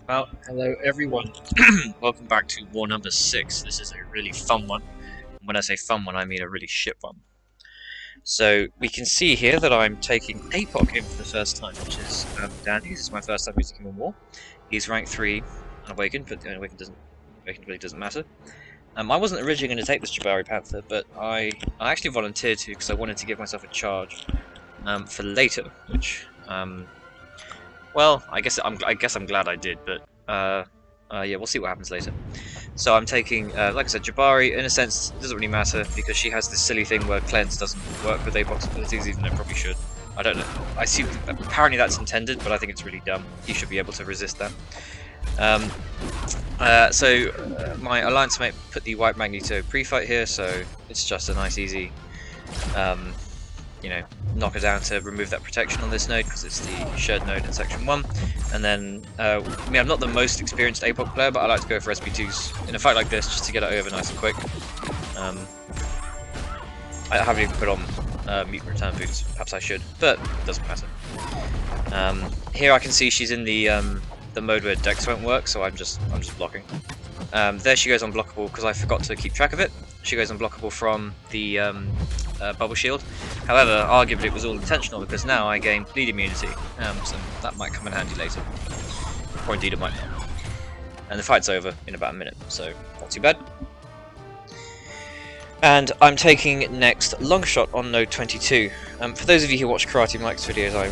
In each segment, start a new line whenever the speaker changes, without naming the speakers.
Well, hello everyone. Welcome back to war number 6. This is a really fun one. And when I say fun one, I mean a really shit one. So, we can see here that I'm taking APOC in for the first time, which is dandy. This is my first time using him in war. He's rank 3 Unawakened, but the Unawakened really doesn't matter. I wasn't originally going to take this Jabari Panther, but I actually volunteered to because I wanted to give myself a charge for later, which well, I guess I'm glad I did, but yeah, we'll see what happens later. So I'm taking, like I said, Jabari. In a sense, it doesn't really matter because she has this silly thing where cleanse doesn't work with APOC abilities, even though it probably should. I don't know. I see. Apparently that's intended, but I think it's really dumb. He should be able to resist that. My alliance mate put the White Magneto pre-fight here, so it's just a nice, easy. You know, knock her down to remove that protection on this node because it's the shared node in section 1. And then, I mean, I'm not the most experienced APOC player, but I like to go for SP2s in a fight like this just to get it over nice and quick. I haven't even put on mutant return boots, perhaps I should, but it doesn't matter. Here I can see she's in the mode where Dex won't work, so I'm just blocking. There she goes unblockable because I forgot to keep track of it. She goes unblockable from the bubble shield. However, arguably it was all intentional because now I gain bleed immunity, so that might come in handy later. Or indeed it might not. And the fight's over in about a minute, so not too bad. And I'm taking next Longshot on node 22. For those of you who watch Karate Mike's videos, I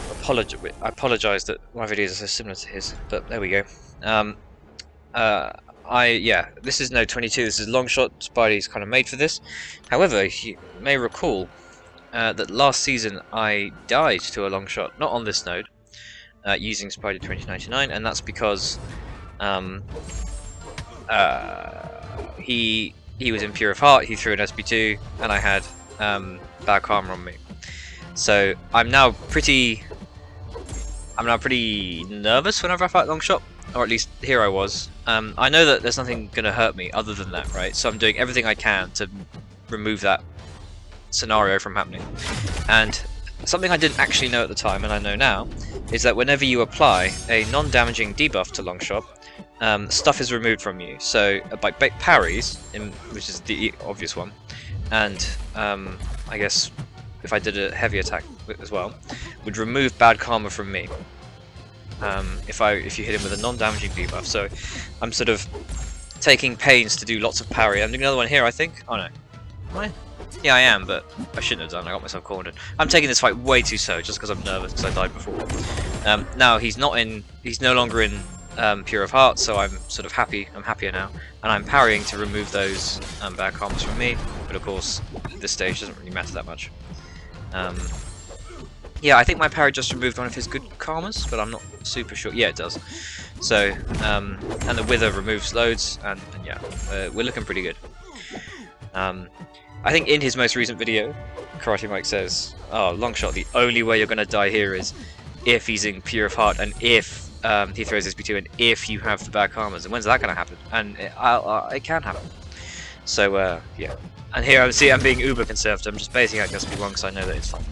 apologise that my videos are so similar to his, but there we go. Yeah, this is node 22, this is Longshot. Spidey's kind of made for this. However, you may recall that last season I died to a Longshot, not on this node, using Spidey 2099, and that's because he was in Pure of Heart, he threw an SP2, and I had bad karma on me. So I'm now pretty nervous whenever I fight Longshot, or at least here I was. I know that there's nothing going to hurt me other than that, right? So I'm doing everything I can to remove that scenario from happening. And something I didn't actually know at the time, and I know now, is that whenever you apply a non-damaging debuff to Longshot, stuff is removed from you. So by parries, which is the obvious one, and I guess if I did a heavy attack as well, would remove bad karma from me. If you hit him with a non-damaging debuff. So I'm sort of taking pains to do lots of parry. I'm doing another one here, I think. Oh no, am I? Yeah, I am, but I shouldn't have done. I got myself cornered. I'm taking this fight way too slow, just because I'm nervous because I died before. Now he's no longer in Pure of Heart, so I'm sort of happy. I'm happier now, and I'm parrying to remove those bad karmas from me. But of course, at this stage doesn't really matter that much. Yeah, I think my parry just removed one of his good karmas, but I'm not super sure. Yeah, it does. So, and the Wither removes loads, and yeah, we're looking pretty good. I think in his most recent video, Karate Mike says, "Oh, Longshot, the only way you're going to die here is if he's in Pure of Heart, and if he throws his SP2, and if you have the bad karmas." And when's that going to happen? And it can happen. So, yeah. And here, I'm being uber conservative. I'm just basing out SP1 because I know that it's fun.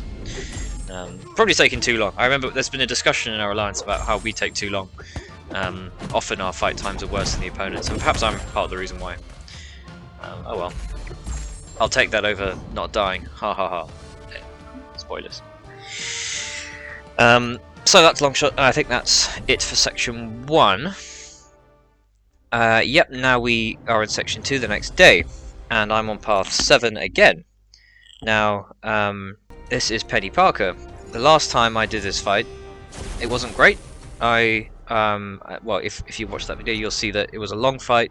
Probably taking too long. I remember there's been a discussion in our alliance about how we take too long. Often our fight times are worse than the opponents, and perhaps I'm part of the reason why. Oh well. I'll take that over not dying. Ha ha ha. Yeah. Spoilers. So that's Longshot, and I think that's it for section 1. Yep, now we are in section 2 the next day, and I'm on path 7 again. Now, this is Penny Parker. The last time I did this fight, it wasn't great. Well, if you watch that video, you'll see that it was a long fight.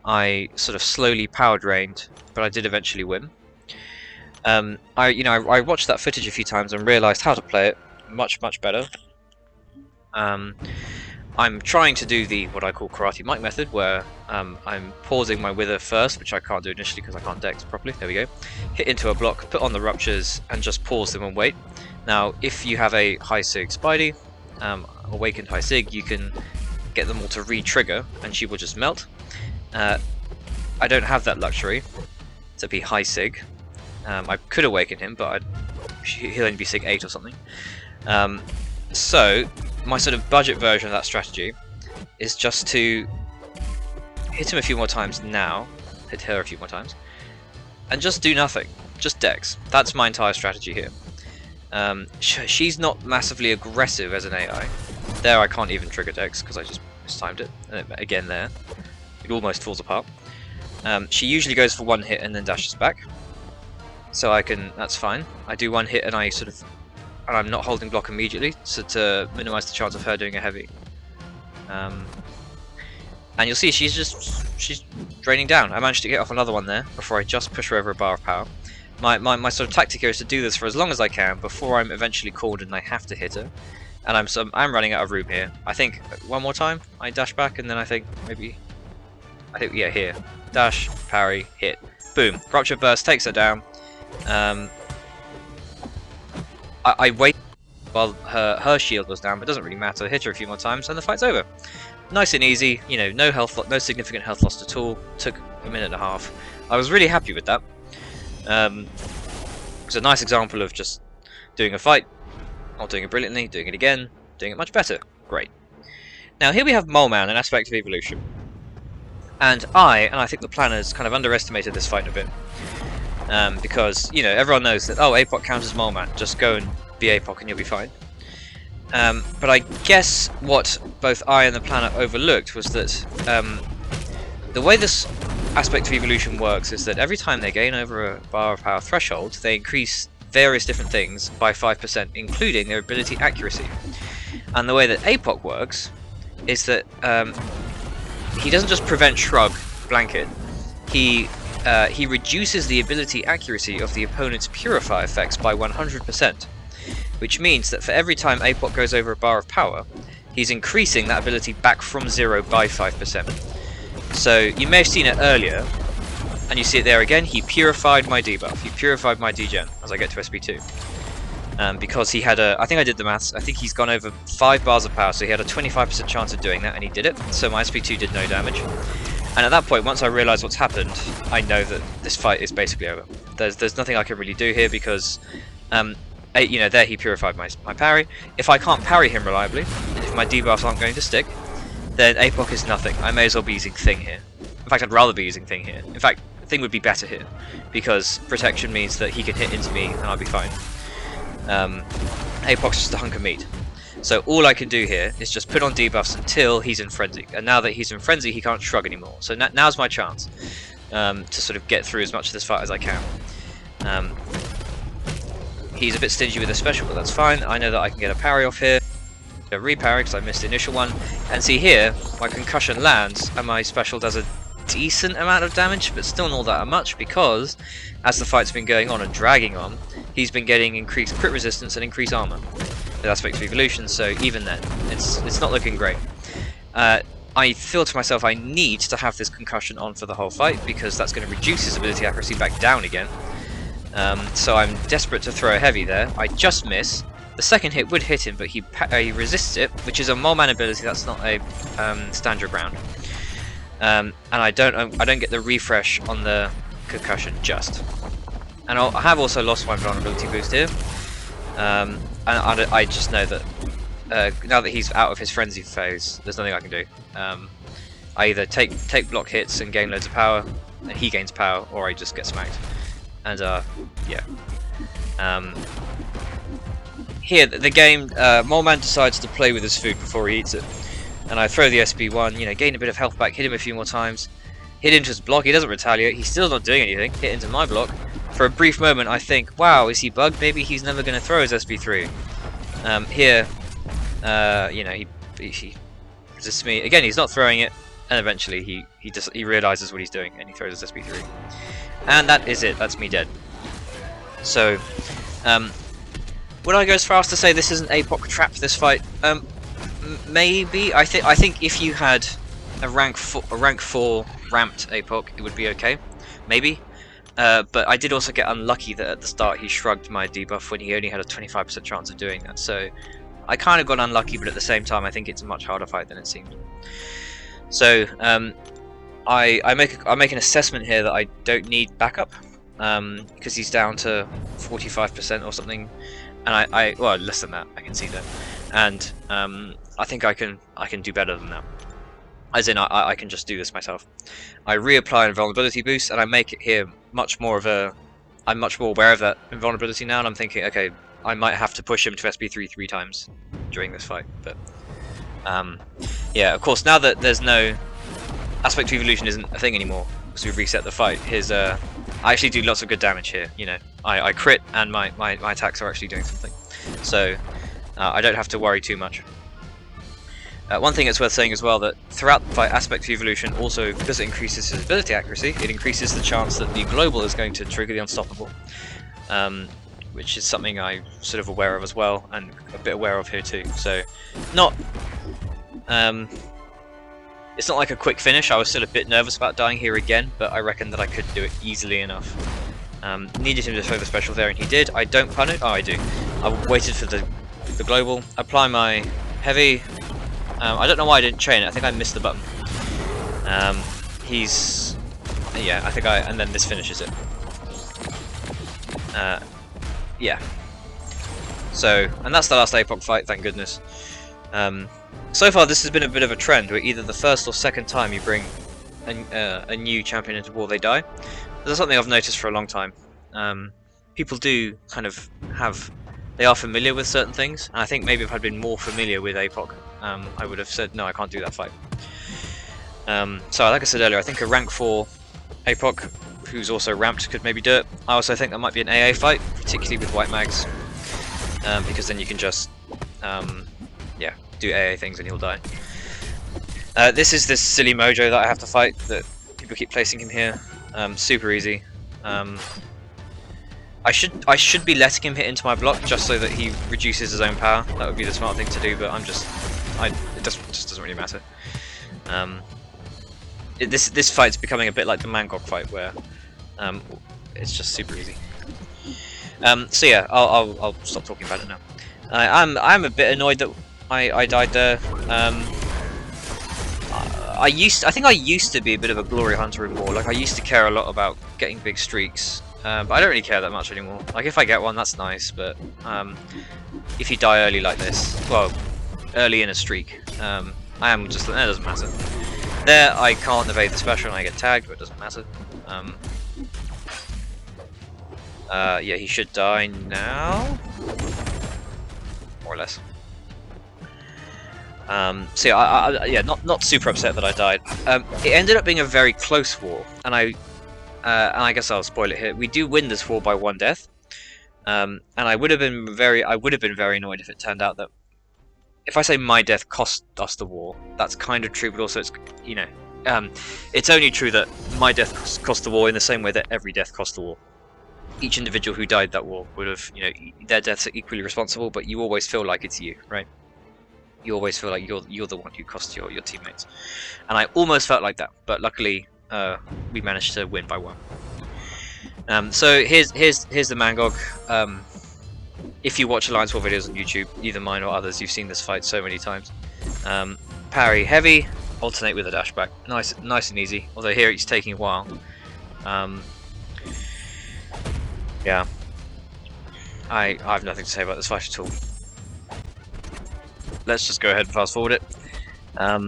I sort of slowly power drained, but I did eventually win. I watched that footage a few times and realised how to play it much better. I'm trying to do what I call Karate Mike method, where I'm pausing my Wither first, which I can't do initially because I can't dex properly. There we go. Hit into a block, put on the ruptures, and just pause them and wait. Now, if you have a high sig Spidey, awakened high sig, you can get them all to re-trigger, and she will just melt. I don't have that luxury to be high sig. I could awaken him, but he'll only be sig 8 or something. So my sort of budget version of that strategy is just to hit him a few more times now, hit her a few more times, and just do nothing. Just Dex. That's my entire strategy here. She's not massively aggressive as an AI. There I can't even trigger Dex because I just mistimed it. And again there. It almost falls apart. She usually goes for one hit and then dashes back. So I can, that's fine. I do one hit and I'm not holding block immediately, so to minimise the chance of her doing a heavy. And you'll see she's draining down. I managed to get off another one there before I just push her over a bar of power. My sort of tactic here is to do this for as long as I can before I'm eventually called and I have to hit her. And I'm running out of room here. I think one more time I dash back and then I think yeah, here. Dash, parry, hit. Boom. Rupture burst takes her down. I wait while her shield was down, but it doesn't really matter. Hit her a few more times and the fight's over. Nice and easy, you know, no significant health loss at all. Took a minute and a half. I was really happy with that. It's a nice example of just doing a fight, not doing it brilliantly, doing it again, doing it much better. Great. Now here we have Mole Man, an aspect of evolution. And I think the planners kind of underestimated this fight a bit. Because, you know, everyone knows that, oh, APOC counts as Mole Man, just go and be APOC and you'll be fine. But I guess what both I and the planner overlooked was that the way this aspect of evolution works is that every time they gain over a bar of power threshold, they increase various different things by 5%, including their ability accuracy. And the way that APOC works is that he doesn't just prevent shrug blanket, he reduces the ability accuracy of the opponent's purify effects by 100%, which means that for every time APOC goes over a bar of power, he's increasing that ability back from 0 by 5%. So you may have seen it earlier, and you see it there again. He purified my debuff, he purified my degen as I get to SP2. Because he had I think I did the maths, I think he's gone over 5 bars of power, so he had a 25% chance of doing that, and he did it, so my SP2 did no damage. And at that point, once I realise what's happened, I know that this fight is basically over. There's nothing I can really do here because, you know, there he purified my parry. If I can't parry him reliably, and if my debuffs aren't going to stick, then APOC is nothing. I may as well be using Thing here. In fact, I'd rather be using Thing here. In fact, Thing would be better here, because protection means that he can hit into me and I'll be fine. APOC's just a hunk of meat. So all I can do here is just put on debuffs until he's in frenzy, and now that he's in frenzy he can't shrug anymore. So now's my chance to sort of get through as much of this fight as I can. He's a bit stingy with a special, but that's fine. I know that I can get a parry off here, a reparry because I missed the initial one, and see here my concussion lands and my special does a decent amount of damage, but still not that much, because as the fight's been going on and dragging on, he's been getting increased crit resistance and increased armor. The aspect of evolution, so even then, it's not looking great. I feel to myself I need to have this concussion on for the whole fight, because that's going to reduce his ability accuracy back down again. So I'm desperate to throw a heavy there. I just miss. The second hit would hit him, but he resists it, which is a Mole Man ability. That's not a stand your ground. And I don't get the refresh on the concussion just. And I have also lost my vulnerability boost here. And I just know that now that he's out of his frenzy phase, there's nothing I can do. I either take block hits and gain loads of power, and he gains power, or I just get smacked. And yeah. Here, the game, Mole Man decides to play with his food before he eats it. And I throw the SB1, you know, gain a bit of health back, hit him a few more times, hit into his block, he doesn't retaliate, he's still not doing anything, hit into my block. For a brief moment I think, wow, is he bugged? Maybe he's never going to throw his SB3. Here, you know, he resists me. Again, he's not throwing it, and eventually he realises what he's doing, and he throws his SB3. And that is it, that's me dead. So, would I go as far as to say this isn't APOC trap, this fight? Maybe. I think if you had a rank 4 ramped APOC, it would be okay. Maybe. But I did also get unlucky that at the start he shrugged my debuff when he only had a 25% chance of doing that. So I kind of got unlucky, but at the same time I think it's a much harder fight than it seemed. So I make an assessment here that I don't need backup, because he's down to 45% or something, and well, less than that, I can see that, and I think I can do better than that. As in, I can just do this myself. I reapply an invulnerability boost, and I make it here much more of a... I'm much more aware of that invulnerability now, and I'm thinking, okay, I might have to push him to SP3 3 times during this fight. But yeah, of course, now that there's no... Aspect 2 Evolution isn't a thing anymore, because we've reset the fight. His I actually do lots of good damage here, you know. I crit, and my attacks are actually doing something. So, I don't have to worry too much. One thing that's worth saying as well, that throughout the fight, Aspect 2 Evolution also, because it increases his ability accuracy, it increases the chance that the global is going to trigger the unstoppable, which is something I'm sort of aware of as well, and a bit aware of here too. So, not, it's not like a quick finish. I was still a bit nervous about dying here again, but I reckon that I could do it easily enough. Needed him to throw the special there, and he did. I don't pun it. Oh, I do. I waited for the global, apply my heavy. I don't know why I didn't chain it. I think I missed the button. He's... Yeah, I think and then this finishes it. Yeah. So, and that's the last APOC fight, thank goodness. So far this has been a bit of a trend, where either the first or second time you bring a new champion into war, they die. That's something I've noticed for a long time. People do kind of have... They are familiar with certain things, and I think maybe if I'd been more familiar with APOC, I would have said, no, I can't do that fight. So, like I said earlier, I think a rank 4 APOC, who's also ramped, could maybe do it. I also think that might be an AA fight, particularly with white mags, because then you can just, yeah, do AA things and he'll die. This is this silly Mojo that I have to fight, that people keep placing him here. Super easy. I should be letting him hit into my block just so that he reduces his own power. That would be the smart thing to do, but it just doesn't really matter. This fight's becoming a bit like the MCOC fight, where it's just super easy. So yeah, I'll stop talking about it now. I'm a bit annoyed that I died there. I think I used to be a bit of a glory hunter in war. Like, I used to care a lot about getting big streaks. But I don't really care that much anymore. Like, if I get one, that's nice, but if you die early like this, well, early in a streak, I am just... It doesn't matter. There, I can't evade the special and I get tagged, but it doesn't matter. Yeah, he should die now. More or less. So yeah, yeah, not super upset that I died. It ended up being a very close war, and I guess I'll spoil it here. We do win this war by 1 death, and I would have been very annoyed if it turned out that, if I say my death cost us the war, that's kind of true, but also it's, you know, it's only true that my death cost the war in the same way that every death cost the war. Each individual who died that war would have, you know, their deaths are equally responsible, but you always feel like it's you, right? You always feel like you're the one who cost your teammates, and I almost felt like that, but luckily we managed to win by 1. So here's the MCOC. If you watch Alliance War videos on YouTube, either mine or others, you've seen this fight so many times. Parry heavy, alternate with a dash back, nice and easy. Although here it's taking a while. Yeah, I have nothing to say about this fight at all. Let's just go ahead and fast forward it. I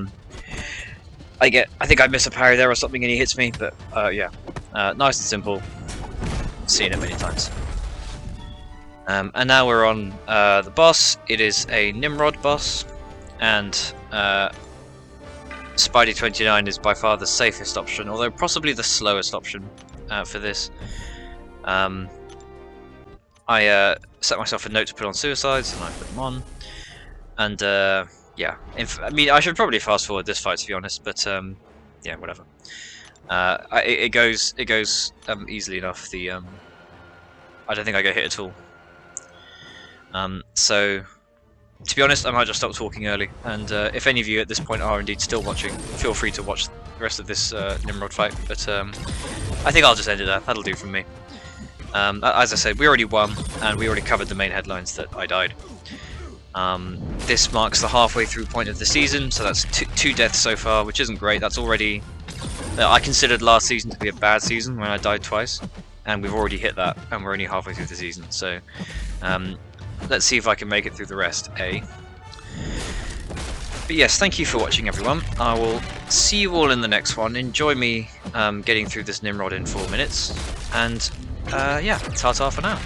think I miss a parry there or something and he hits me, but yeah, nice and simple. Seen it many times. And now we're on the boss. It is a Nimrod boss, and Spidey 29 is by far the safest option, although possibly the slowest option for this. I set myself a note to put on suicides, and I put them on. And yeah, I mean, I should probably fast forward this fight, to be honest, but yeah, whatever. It goes easily enough. I don't think I get hit at all. So, to be honest, I might just stop talking early. And if any of you at this point are indeed still watching, feel free to watch the rest of this Nimrod fight. But I think I'll just end it there. That'll do from me. As I said, we already won, and we already covered the main headlines that I died. This marks the halfway through point of the season, so that's two deaths so far, which isn't great. That's already... I considered last season to be a bad season when I died twice, and we've already hit that, and we're only halfway through the season, so let's see if I can make it through the rest. But yes, thank you for watching, everyone. I will see you all in the next one. Enjoy me getting through this Nimrod in 4 minutes. And yeah, ta-ta for now.